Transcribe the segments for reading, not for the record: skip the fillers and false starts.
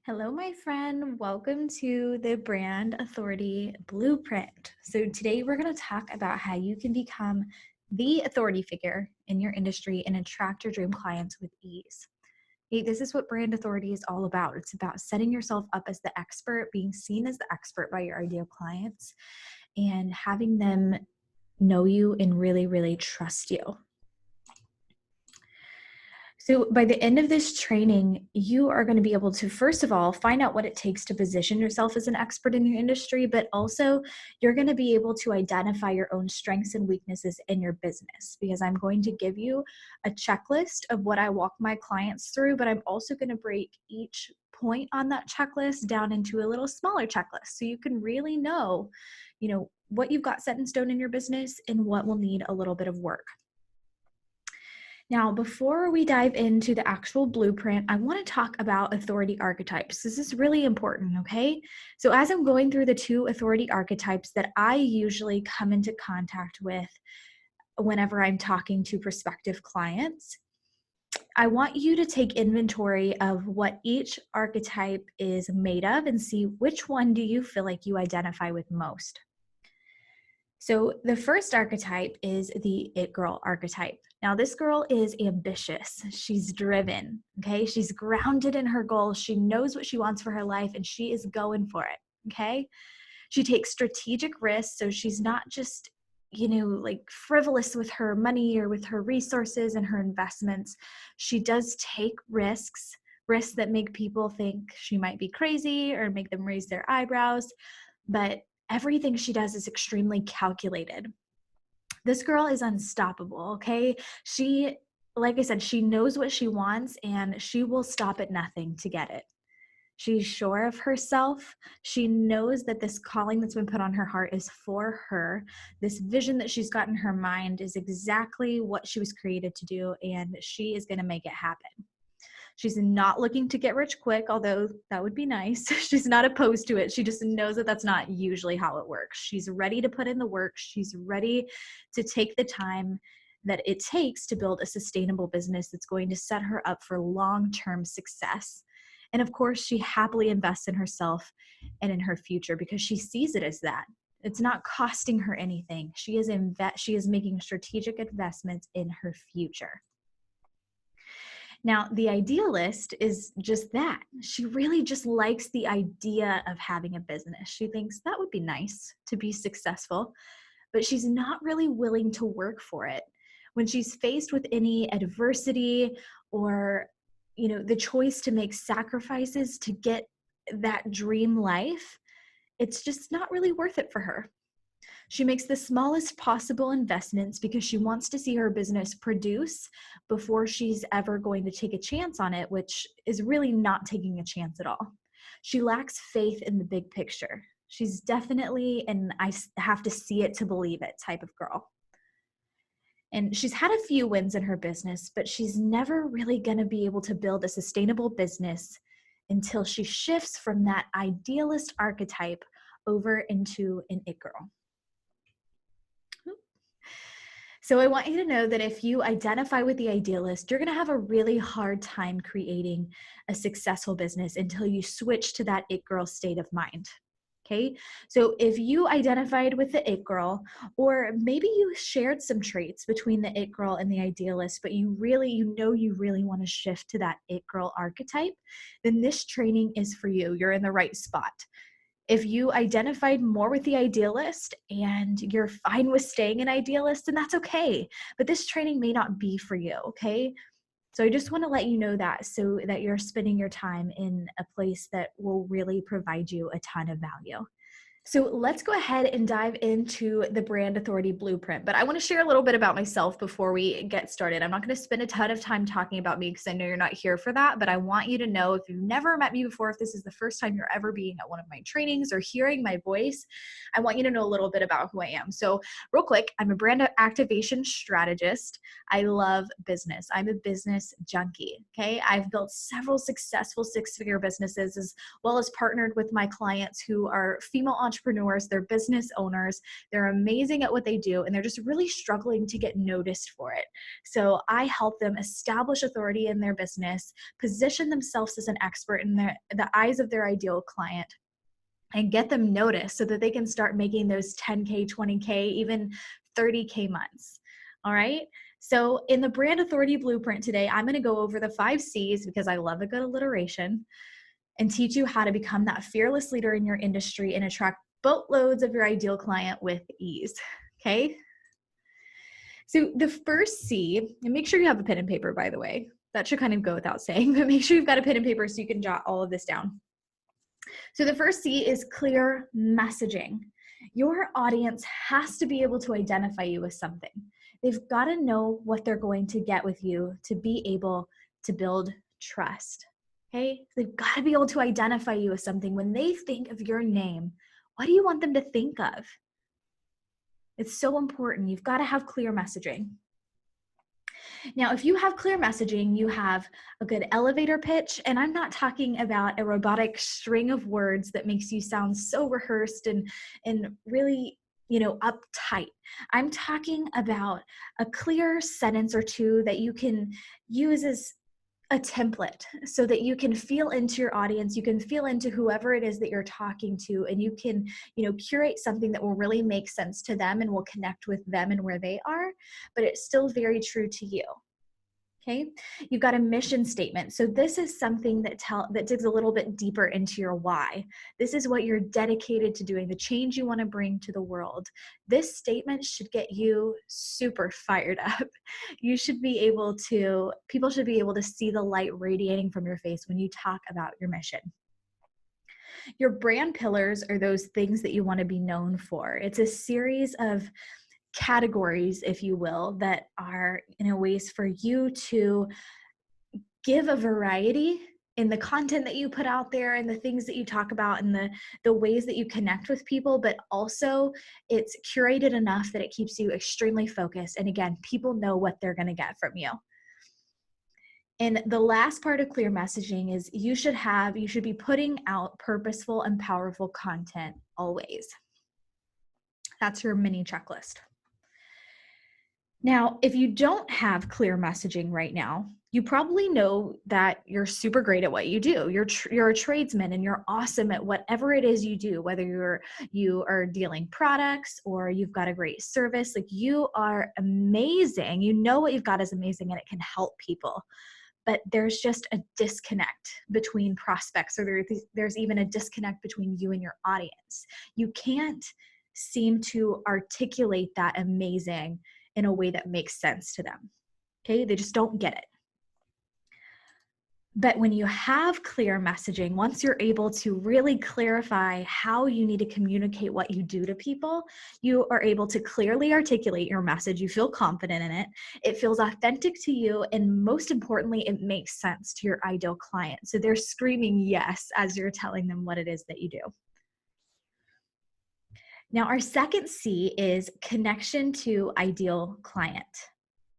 Hello, my friend. Welcome to the Brand Authority Blueprint. So, today we're going to talk about how you can become the authority figure in your industry and attract your dream clients with ease. Hey, this is what brand authority is all about. It's about setting yourself up as the expert, being seen as the expert by your ideal clients, and having them know you and really trust you. So by the end of this training, you are going to be able to, first of all, find out what it takes to position yourself as an expert in your industry, but also you're going to be able to identify your own strengths and weaknesses in your business, because I'm going to give you a checklist of what I walk my clients through, but I'm also going to break each point on that checklist down into a little smaller checklist so you can really know, what you've got set in stone in your business and what will need a little bit of work. Now, before we dive into the actual blueprint, I want to talk about authority archetypes. This is really important, okay? So as I'm going through the two authority archetypes that I usually come into contact with whenever I'm talking to prospective clients, I want you to take inventory of what each archetype is made of and see which one do you feel like you identify with most. So the first archetype is the it girl archetype. Now this girl is ambitious. She's driven, okay? She's grounded in her goals. She knows what she wants for her life and she is going for it, okay? She takes strategic risks, so she's not just, like frivolous with her money or with her resources and her investments. She does take risks that make people think she might be crazy or make them raise their eyebrows, but everything she does is extremely calculated. This girl is unstoppable, okay? Like I said, she knows what she wants and she will stop at nothing to get it. She's sure of herself. She knows that this calling that's been put on her heart is for her. This vision that she's got in her mind is exactly what she was created to do, and she is going to make it happen. She's not looking to get rich quick, although that would be nice. She's not opposed to it. She just knows that that's not usually how it works. She's ready to put in the work. She's ready to take the time that it takes to build a sustainable business that's going to set her up for long-term success. And of course, she happily invests in herself and in her future because she sees it as that. It's not costing her anything. She is making strategic investments in her future. Now, the idealist is just that. She really just likes the idea of having a business. She thinks that would be nice to be successful, but she's not really willing to work for it. When she's faced with any adversity or, the choice to make sacrifices to get that dream life, it's just not really worth it for her. She makes the smallest possible investments because she wants to see her business produce before she's ever going to take a chance on it, which is really not taking a chance at all. She lacks faith in the big picture. She's definitely an I have to see it to believe it type of girl. And she's had a few wins in her business, but she's never really going to be able to build a sustainable business until she shifts from that idealist archetype over into an it girl. So I want you to know that if you identify with the idealist, you're going to have a really hard time creating a successful business until you switch to that it girl state of mind. Okay. So if you identified with the it girl, or maybe you shared some traits between the it girl and the idealist, but you really want to shift to that it girl archetype, then this training is for you. You're in the right spot. If you identified more with the idealist and you're fine with staying an idealist, then that's okay. But this training may not be for you, okay? So I just want to let you know that so that you're spending your time in a place that will really provide you a ton of value. So let's go ahead and dive into the brand authority blueprint. But I want to share a little bit about myself before we get started. I'm not going to spend a ton of time talking about me because I know you're not here for that, but I want you to know, if you've never met me before, if this is the first time you're ever being at one of my trainings or hearing my voice, I want you to know a little bit about who I am. So real quick, I'm a brand activation strategist. I love business. I'm a business junkie. Okay. I've built several successful six-figure businesses, as well as partnered with my clients who are female entrepreneurs entrepreneurs, they're business owners, they're amazing at what they do, and they're just really struggling to get noticed for it. So I help them establish authority in their business, position themselves as an expert in the eyes of their ideal client, and get them noticed so that they can start making those 10K, 20K, even 30K months. All right. So in the brand authority blueprint today, I'm going to go over the 5 C's because I love a good alliteration and teach you how to become that fearless leader in your industry and attract boatloads of your ideal client with ease. Okay. So the first C, and make sure you have a pen and paper, by the way. That should kind of go without saying, but make sure you've got a pen and paper so you can jot all of this down. So the first C is clear messaging. Your audience has to be able to identify you as something. They've got to know what they're going to get with you to be able to build trust. Okay? They've got to be able to identify you as something. When they think of your name, what do you want them to think of? It's so important. You've got to have clear messaging. Now, if you have clear messaging, you have a good elevator pitch, and I'm not talking about a robotic string of words that makes you sound so rehearsed and really, uptight. I'm talking about a clear sentence or two that you can use as a template so that you can feel into your audience, you can feel into whoever it is that you're talking to, and you can, curate something that will really make sense to them and will connect with them and where they are, but it's still very true to you. Okay, you've got a mission statement. So this is something that digs a little bit deeper into your why. This is what you're dedicated to doing, the change you want to bring to the world. This statement should get you super fired up. People should be able to see the light radiating from your face when you talk about your mission. Your brand pillars are those things that you want to be known for. It's a series of categories, if you will, that are ways for you to give a variety in the content that you put out there and the things that you talk about and the ways that you connect with people, but also it's curated enough that it keeps you extremely focused. And again, people know what they're going to get from you. And the last part of clear messaging is you should be putting out purposeful and powerful content always. That's your mini checklist. Now, if you don't have clear messaging right now, you probably know that you're super great at what you do. You're a tradesman and you're awesome at whatever it is you do, whether you are dealing products or you've got a great service. Like, you are amazing. You know what you've got is amazing and it can help people. But there's just a disconnect between prospects, or there's even a disconnect between you and your audience. You can't seem to articulate that amazing in a way that makes sense to them. Okay, they just don't get it. But when you have clear messaging, once you're able to really clarify how you need to communicate what you do to people, you are able to clearly articulate your message. You feel confident in it. It feels authentic to you. And most importantly, it makes sense to your ideal client. So they're screaming yes as you're telling them what it is that you do. Now, our second C is connection to ideal client.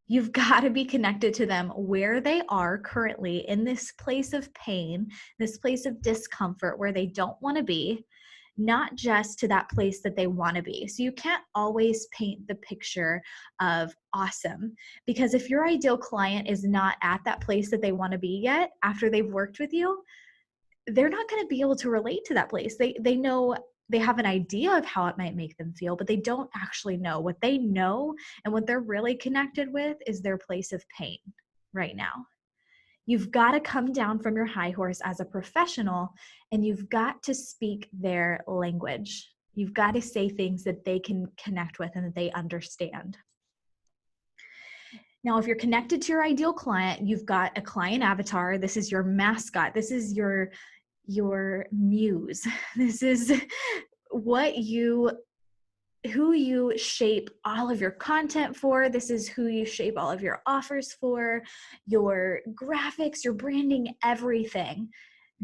You've got to be connected to them where they are currently in this place of pain, this place of discomfort where they don't want to be, not just to that place that they want to be. So you can't always paint the picture of awesome, because if your ideal client is not at that place that they want to be yet after they've worked with you, they're not going to be able to relate to that place. They know, they have an idea of how it might make them feel, but they don't actually know. What they know and what they're really connected with is their place of pain right now. You've got to come down from your high horse as a professional, and you've got to speak their language. You've got to say things that they can connect with and that they understand. Now, if you're connected to your ideal client, you've got a client avatar. This is your mascot. This is your muse. This is who you shape all of your content for. This is who you shape all of your offers for. Your graphics, your branding, everything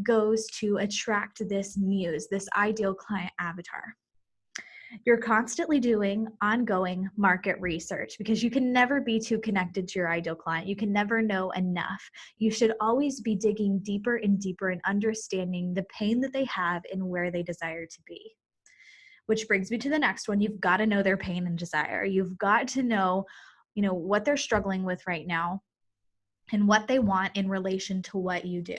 goes to attract this muse, this ideal client avatar. You're constantly doing ongoing market research because you can never be too connected to your ideal client. You can never know enough. You should always be digging deeper and deeper and understanding the pain that they have and where they desire to be. which brings me to the next one. You've got to know their pain and desire. You've got to know, what they're struggling with right now and what they want in relation to what you do.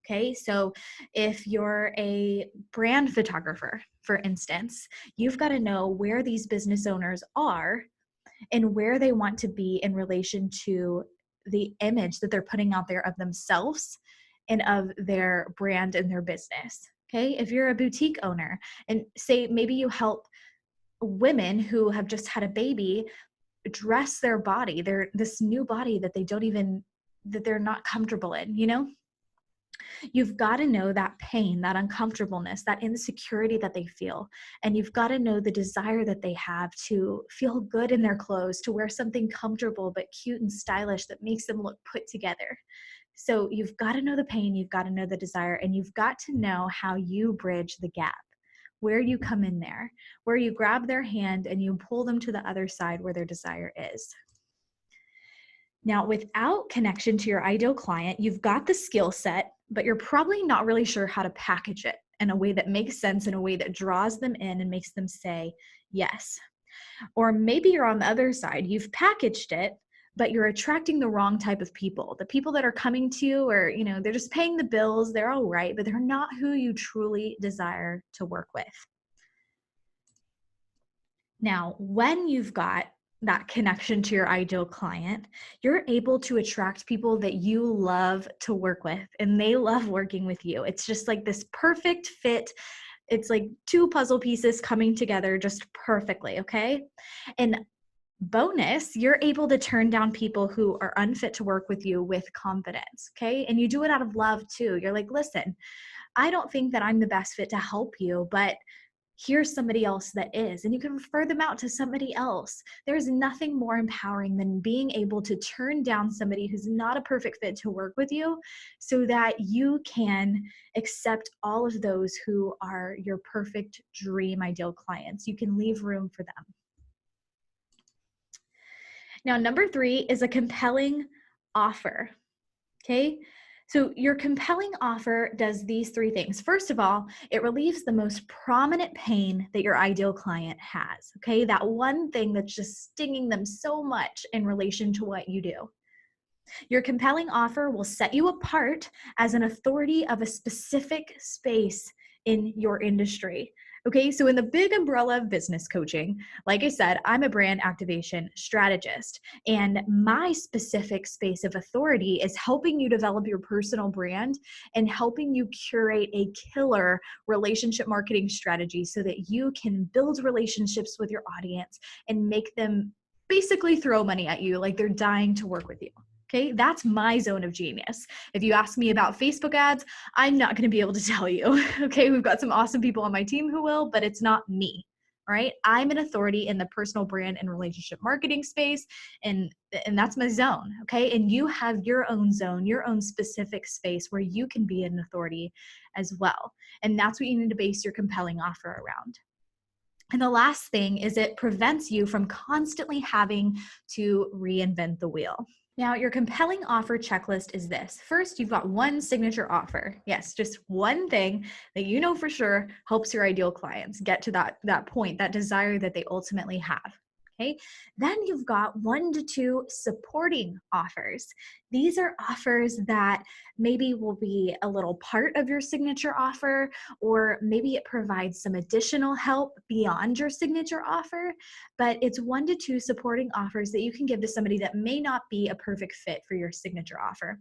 Okay, so if you're a brand photographer, for instance, you've got to know where these business owners are and where they want to be in relation to the image that they're putting out there of themselves and of their brand and their business. Okay, if you're a boutique owner and say maybe you help women who have just had a baby dress their body, this new body that they're not comfortable in, you've got to know that pain, that uncomfortableness, that insecurity that they feel. And you've got to know the desire that they have to feel good in their clothes, to wear something comfortable but cute and stylish that makes them look put together. So you've got to know the pain, you've got to know the desire, and you've got to know how you bridge the gap, where you come in there, where you grab their hand and you pull them to the other side where their desire is. Now, without connection to your ideal client, you've got the skill set, but you're probably not really sure how to package it in a way that makes sense, in a way that draws them in and makes them say yes. Or maybe you're on the other side. You've packaged it, but you're attracting the wrong type of people. The people that are coming to you are, they're just paying the bills. They're all right, but they're not who you truly desire to work with. Now, when you've got that connection to your ideal client, you're able to attract people that you love to work with and they love working with you. It's just like this perfect fit. It's like two puzzle pieces coming together just perfectly, okay? And bonus, you're able to turn down people who are unfit to work with you with confidence, okay? And you do it out of love too. You're like, listen, I don't think that I'm the best fit to help you, but here's somebody else that is, and you can refer them out to somebody else. There's nothing more empowering than being able to turn down somebody who's not a perfect fit to work with you so that you can accept all of those who are your perfect dream ideal clients. You can leave room for them. Now, number 3 is a compelling offer. Okay. So your compelling offer does these 3 things. First of all, it relieves the most prominent pain that your ideal client has. Okay. That one thing that's just stinging them so much in relation to what you do. Your compelling offer will set you apart as an authority of a specific space in your industry. Okay, so in the big umbrella of business coaching, like I said, I'm a brand activation strategist, and my specific space of authority is helping you develop your personal brand and helping you curate a killer relationship marketing strategy so that you can build relationships with your audience and make them basically throw money at you like they're dying to work with you. Okay, that's my zone of genius. If you ask me about Facebook ads, I'm not going to be able to tell you. Okay, we've got some awesome people on my team who will, but it's not me. All right, I'm an authority in the personal brand and relationship marketing space, and that's my zone. Okay, and you have your own zone, your own specific space where you can be an authority as well. And that's what you need to base your compelling offer around. And the last thing is it prevents you from constantly having to reinvent the wheel. Now, your compelling offer checklist is this. First, you've got one signature offer. Yes, just one thing that you know for sure helps your ideal clients get to that point, that desire that they ultimately have. Okay. Then you've got 1 to 2 supporting offers. These are offers that maybe will be a little part of your signature offer, or maybe it provides some additional help beyond your signature offer, but it's 1 to 2 supporting offers that you can give to somebody that may not be a perfect fit for your signature offer.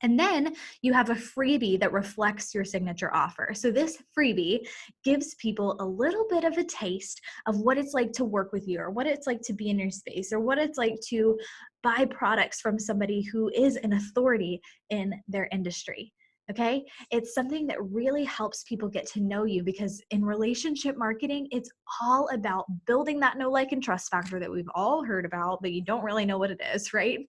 And then you have a freebie that reflects your signature offer. So this freebie gives people a little bit of a taste of what it's like to work with you, or what it's like to be in your space, or what it's like to buy products from somebody who is an authority in their industry. Okay, it's something that really helps people get to know you, because in relationship marketing, it's all about building that know, like, and trust factor that we've all heard about, but you don't really know what it is, right?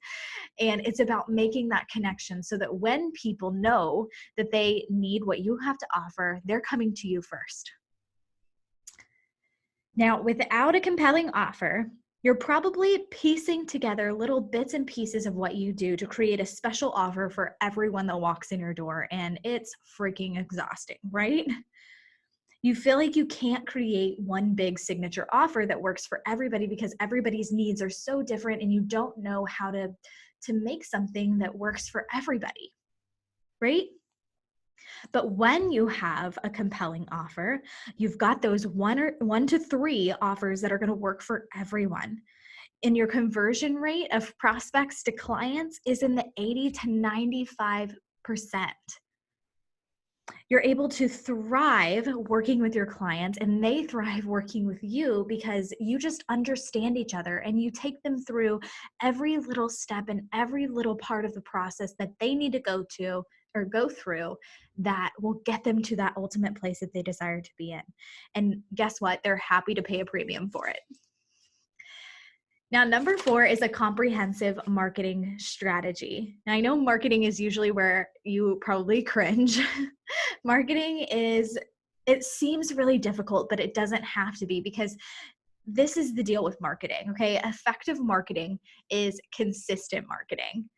And it's about making that connection so that when people know that they need what you have to offer, they're coming to you first. Now, without a compelling offer, you're probably piecing together little bits and pieces of what you do to create a special offer for everyone that walks in your door, and it's freaking exhausting, right? You feel like you can't create one big signature offer that works for everybody because everybody's needs are so different and you don't know how to make something that works for everybody, right? But when you have a compelling offer, you've got those one to three offers that are going to work for everyone. And your conversion rate of prospects to clients is in the 80 to 95%. You're able to thrive working with your clients and they thrive working with you because you just understand each other and you take them through every little step and every little part of the process that they need to go to or go through that will get them to that ultimate place that they desire to be in. And guess what? They're happy to pay a premium for it. Now, number 4 is a comprehensive marketing strategy. Now, I know marketing is usually where you probably cringe. Marketing it seems really difficult, but it doesn't have to be, because this is the deal with marketing, okay? Effective marketing is consistent marketing.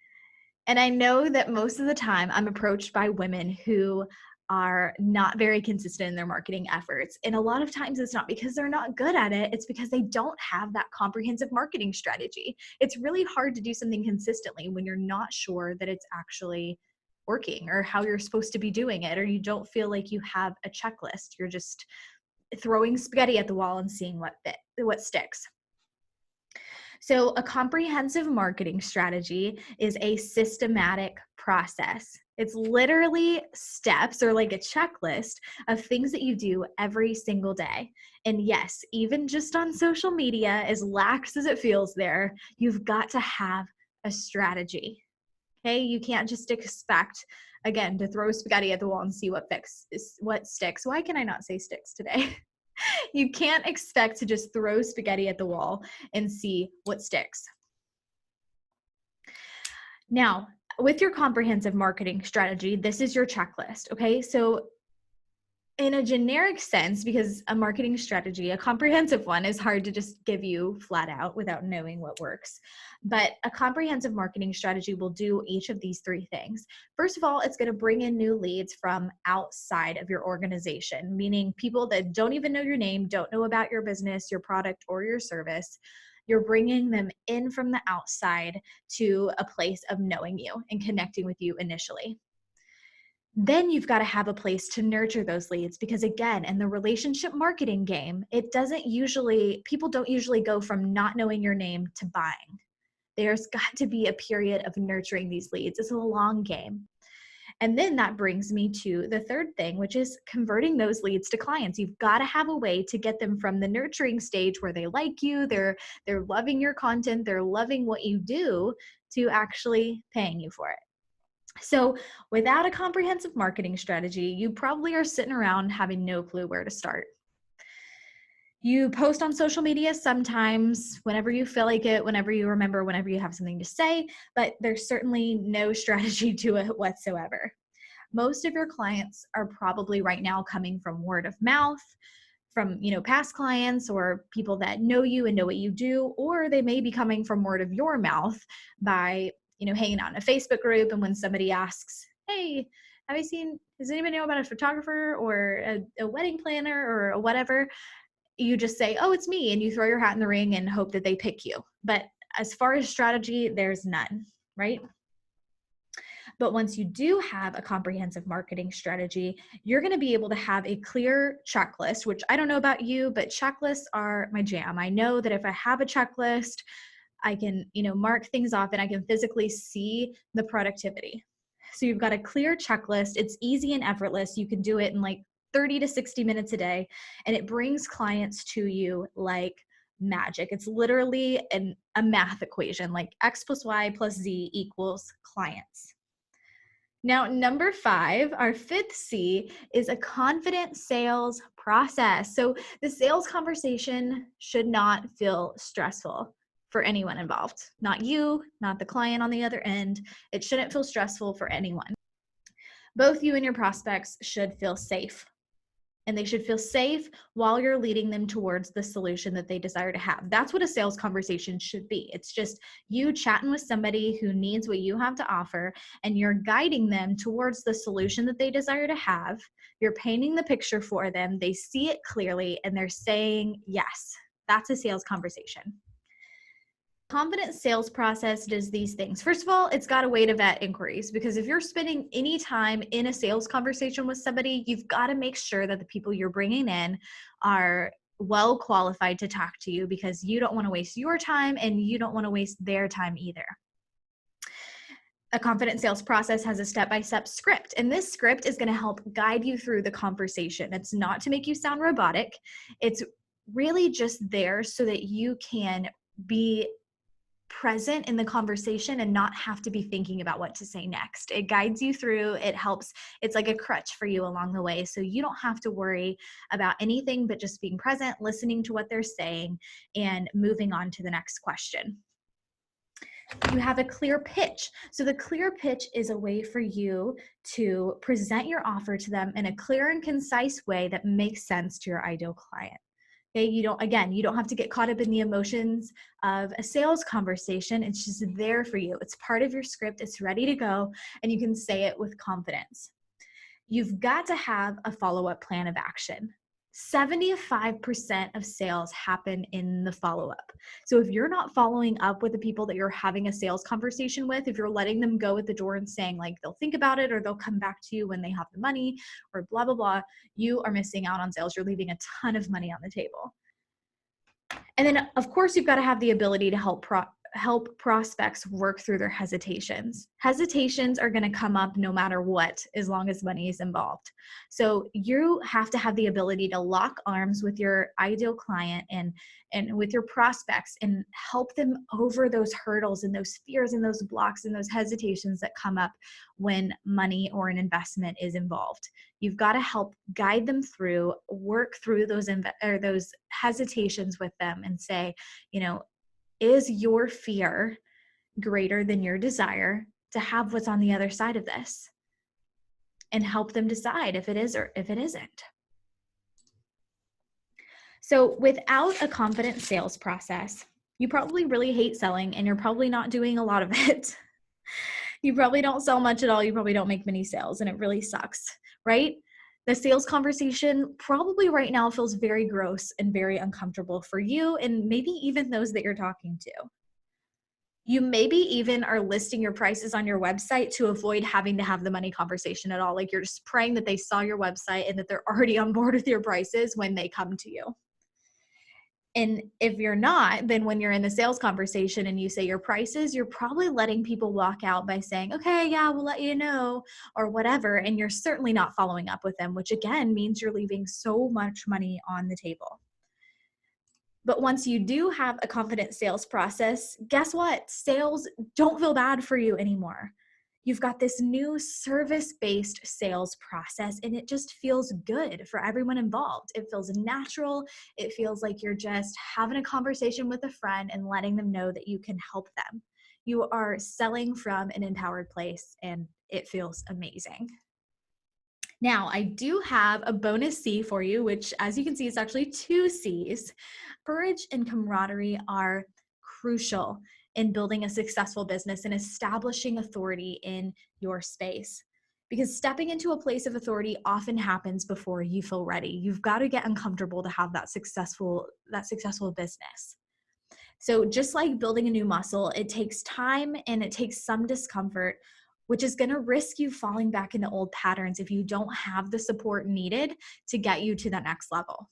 And I know that most of the time I'm approached by women who are not very consistent in their marketing efforts. And a lot of times it's not because they're not good at it, it's because they don't have that comprehensive marketing strategy. It's really hard to do something consistently when you're not sure that it's actually working or how you're supposed to be doing it, or you don't feel like you have a checklist. You're just throwing spaghetti at the wall and seeing what sticks. So a comprehensive marketing strategy is a systematic process. It's literally steps or like a checklist of things that you do every single day. And yes, even just on social media, as lax as it feels there, you've got to have a strategy. Okay, you can't just expect, again, to throw spaghetti at the wall and see what sticks. Why can I not say sticks today? You can't expect to just throw spaghetti at the wall and see what sticks. Now, with your comprehensive marketing strategy, this is your checklist, okay? So in a generic sense, because a marketing strategy, a comprehensive one, is hard to just give you flat out without knowing what works. But a comprehensive marketing strategy will do each of these three things. First of all, it's going to bring in new leads from outside of your organization, meaning people that don't even know your name, don't know about your business, your product, or your service. You're bringing them in from the outside to a place of knowing you and connecting with you initially. Then you've got to have a place to nurture those leads, because again, in the relationship marketing game, people don't usually go from not knowing your name to buying. There's got to be a period of nurturing these leads. It's a long game. And then that brings me to the third thing, which is converting those leads to clients. You've got to have a way to get them from the nurturing stage where they like you, they're loving your content, they're loving what you do, to actually paying you for it. So without a comprehensive marketing strategy, you probably are sitting around having no clue where to start. You post on social media sometimes, whenever you feel like it, whenever you remember, whenever you have something to say, but there's certainly no strategy to it whatsoever. Most of your clients are probably right now coming from word of mouth, from past clients or people that know you and know what you do, or they may be coming from word of your mouth by hanging out in a Facebook group, and when somebody asks, hey, does anybody know about a photographer or a wedding planner or whatever, you just say, oh, it's me, and you throw your hat in the ring and hope that they pick you. But as far as strategy, there's none, right? But once you do have a comprehensive marketing strategy, you're going to be able to have a clear checklist, which I don't know about you, but checklists are my jam. I know that if I have a checklist, I can, mark things off and I can physically see the productivity. So you've got a clear checklist. It's easy and effortless. You can do it in like 30 to 60 minutes a day, and it brings clients to you like magic. It's literally a math equation, like X plus Y plus Z equals clients. Now, number 5, our 5th C, is a confident sales process. So the sales conversation should not feel stressful for anyone involved. Not you, not the client on the other end. It shouldn't feel stressful for anyone. Both you and your prospects should feel safe. and they should feel safe while you're leading them towards the solution that they desire to have. That's what a sales conversation should be. It's just you chatting with somebody who needs what you have to offer, and you're guiding them towards the solution that they desire to have. You're painting the picture for them. They see it clearly, and they're saying yes. That's a sales conversation. Confident sales process does these things. First of all, it's got a way to vet inquiries, because if you're spending any time in a sales conversation with somebody, you've got to make sure that the people you're bringing in are well qualified to talk to you, because you don't want to waste your time and you don't want to waste their time either. A confident sales process has a step-by-step script, and this script is going to help guide you through the conversation. It's not to make you sound robotic. It's really just there so that you can be present in the conversation and not have to be thinking about what to say next. It guides you through, it helps, it's like a crutch for you along the way. So you don't have to worry about anything but just being present, listening to what they're saying, and moving on to the next question. You have a clear pitch. So the clear pitch is a way for you to present your offer to them in a clear and concise way that makes sense to your ideal client. Okay, you don't have to get caught up in the emotions of a sales conversation. It's just there for you. It's part of your script. It's ready to go, and you can say it with confidence. You've got to have a follow-up plan of action. 75% of sales happen in the follow-up. So if you're not following up with the people that you're having a sales conversation with, if you're letting them go at the door and saying like they'll think about it or they'll come back to you when they have the money or blah, blah, blah, you are missing out on sales. You're leaving a ton of money on the table. And then, of course, you've got to have the ability to help prospects work through their hesitations. Hesitations are going to come up no matter what, as long as money is involved. So you have to have the ability to lock arms with your ideal client and with your prospects and help them over those hurdles and those fears and those blocks and those hesitations that come up when money or an investment is involved. You've got to help guide them through, work through those hesitations with them and say, is your fear greater than your desire to have what's on the other side of this? And help them decide if it is or if it isn't. So without a confident sales process, you probably really hate selling and you're probably not doing a lot of it. You probably don't sell much at all. You probably don't make many sales, and it really sucks, right? The sales conversation probably right now feels very gross and very uncomfortable for you and maybe even those that you're talking to. You maybe even are listing your prices on your website to avoid having to have the money conversation at all. Like you're just praying that they saw your website and that they're already on board with your prices when they come to you. And if you're not, then when you're in the sales conversation and you say your prices, you're probably letting people walk out by saying, okay, yeah, we'll let you know, or whatever. And you're certainly not following up with them, which again means you're leaving so much money on the table. But once you do have a confident sales process, guess what? Sales don't feel bad for you anymore. You've got this new service-based sales process, and it just feels good for everyone involved. It feels natural. It feels like you're just having a conversation with a friend and letting them know that you can help them. You are selling from an empowered place, and it feels amazing. Now, I do have a bonus C for you, which as you can see, is actually 2 C's. Courage and camaraderie are crucial in building a successful business and establishing authority in your space. Because stepping into a place of authority often happens before you feel ready. You've got to get uncomfortable to have that successful business. So just like building a new muscle, it takes time and it takes some discomfort, which is going to risk you falling back into old patterns if you don't have the support needed to get you to the next level.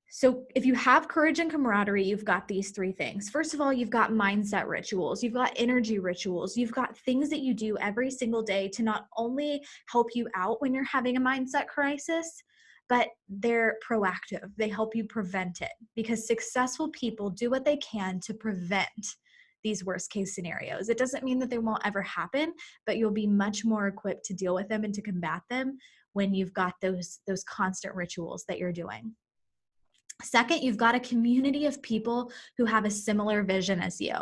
So if you have courage and camaraderie, you've got these 3 things. First of all, you've got mindset rituals, you've got energy rituals, you've got things that you do every single day to not only help you out when you're having a mindset crisis, but they're proactive. They help you prevent it, because successful people do what they can to prevent these worst case scenarios. It doesn't mean that they won't ever happen, but you'll be much more equipped to deal with them and to combat them when you've got those constant rituals that you're doing. Second, you've got a community of people who have a similar vision as you.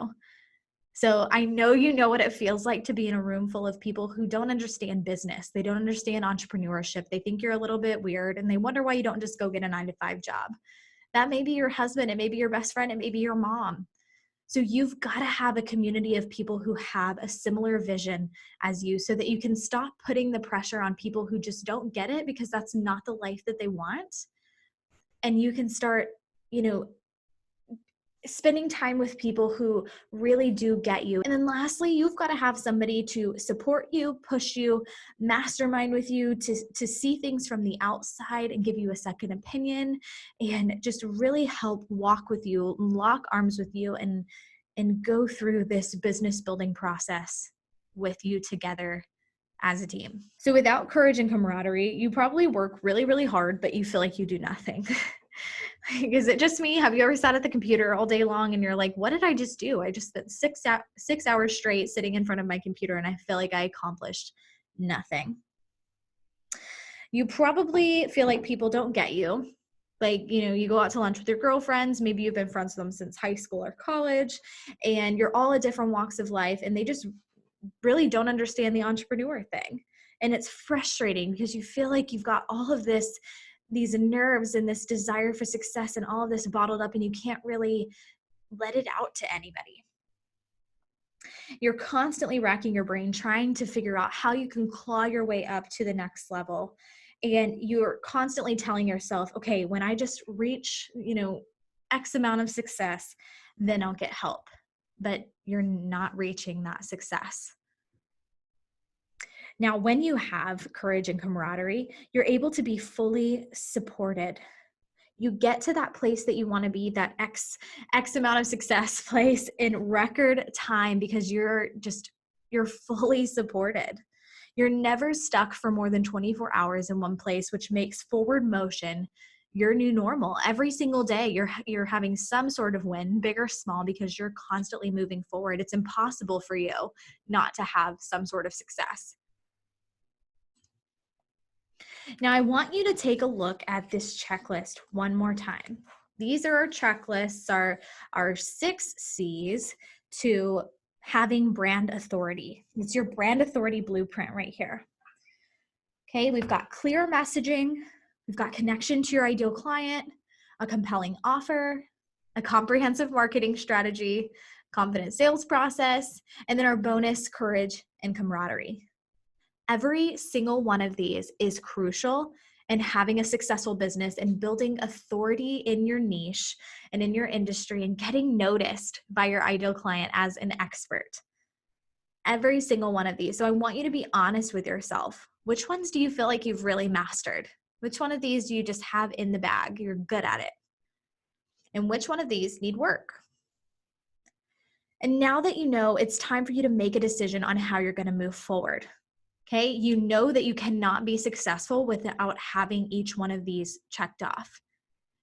So I know you know what it feels like to be in a room full of people who don't understand business. They don't understand entrepreneurship. They think you're a little bit weird and they wonder why you don't just go get a 9-to-5 job. That may be your husband, it may be your best friend, it may be your mom. So you've got to have a community of people who have a similar vision as you so that you can stop putting the pressure on people who just don't get it because that's not the life that they want. And you can start, you know, spending time with people who really do get you. And then lastly, you've got to have somebody to support you, push you, mastermind with you, to see things from the outside and give you a second opinion and just really help walk with you, lock arms with you, and go through this business building process with you together as a team. So without courage and camaraderie, you probably work really, really hard, but you feel like you do nothing. Is it just me? Have you ever sat at the computer all day long and you're like, what did I just do? I just spent 6 hours straight sitting in front of my computer and I feel like I accomplished nothing. You probably feel like people don't get you. Like, you go out to lunch with your girlfriends, maybe you've been friends with them since high school or college, and you're all at different walks of life and they just really don't understand the entrepreneur thing. And it's frustrating because you feel like you've got all of these nerves and this desire for success and all of this bottled up and you can't really let it out to anybody. You're constantly racking your brain trying to figure out how you can claw your way up to the next level. And you're constantly telling yourself, okay, when I just reach, X amount of success, then I'll get help. But you're not reaching that success. Now, when you have courage and camaraderie, you're able to be fully supported. You get to that place that you want to be, that X amount of success place in record time because you're fully supported. You're never stuck for more than 24 hours in one place, which makes forward motion your new normal. Every single day you're having some sort of win, big or small, because you're constantly moving forward. It's impossible for you not to have some sort of success. Now, I want you to take a look at this checklist one more time. These are our checklists, our 6 C's to having brand authority. It's your brand authority blueprint right here. Okay, we've got clear messaging, we've got connection to your ideal client, a compelling offer, a comprehensive marketing strategy, confident sales process, and then our bonus, courage and camaraderie. Every single one of these is crucial in having a successful business and building authority in your niche and in your industry and getting noticed by your ideal client as an expert. Every single one of these. So I want you to be honest with yourself. Which ones do you feel like you've really mastered? Which one of these do you just have in the bag? You're good at it. And which one of these need work? And now that you know, it's time for you to make a decision on how you're going to move forward. Okay, you know that you cannot be successful without having each one of these checked off.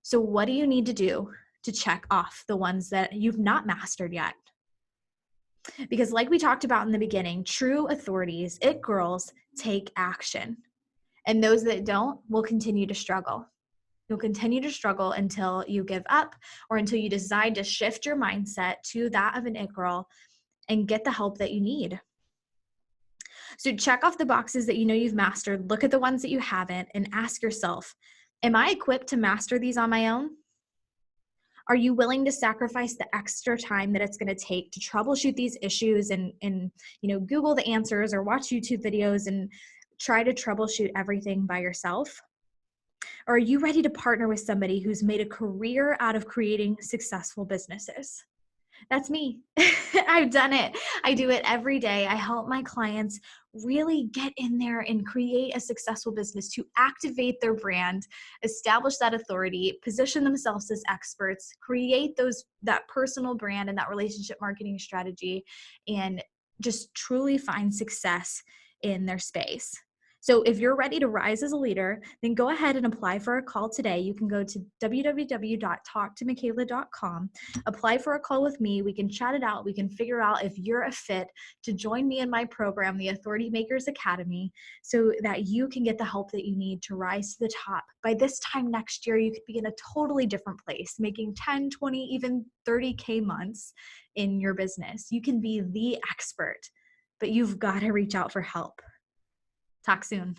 So what do you need to do to check off the ones that you've not mastered yet? Because like we talked about in the beginning, true authorities, it girls, take action. And those that don't will continue to struggle. You'll continue to struggle until you give up or until you decide to shift your mindset to that of an it girl and get the help that you need. So check off the boxes that you know you've mastered, look at the ones that you haven't, and ask yourself, am I equipped to master these on my own? Are you willing to sacrifice the extra time that it's going to take to troubleshoot these issues and Google the answers or watch YouTube videos and try to troubleshoot everything by yourself? Or are you ready to partner with somebody who's made a career out of creating successful businesses? That's me. I've done it. I do it every day. I help my clients really get in there and create a successful business to activate their brand, establish that authority, position themselves as experts, create that personal brand and that relationship marketing strategy, and just truly find success in their space. So if you're ready to rise as a leader, then go ahead and apply for a call today. You can go to www.talktomichaela.com, apply for a call with me. We can chat it out. We can figure out if you're a fit to join me in my program, the Authority Makers Academy, so that you can get the help that you need to rise to the top. By this time next year, you could be in a totally different place, making 10, 20, even 30K months in your business. You can be the expert, but you've got to reach out for help. Talk soon.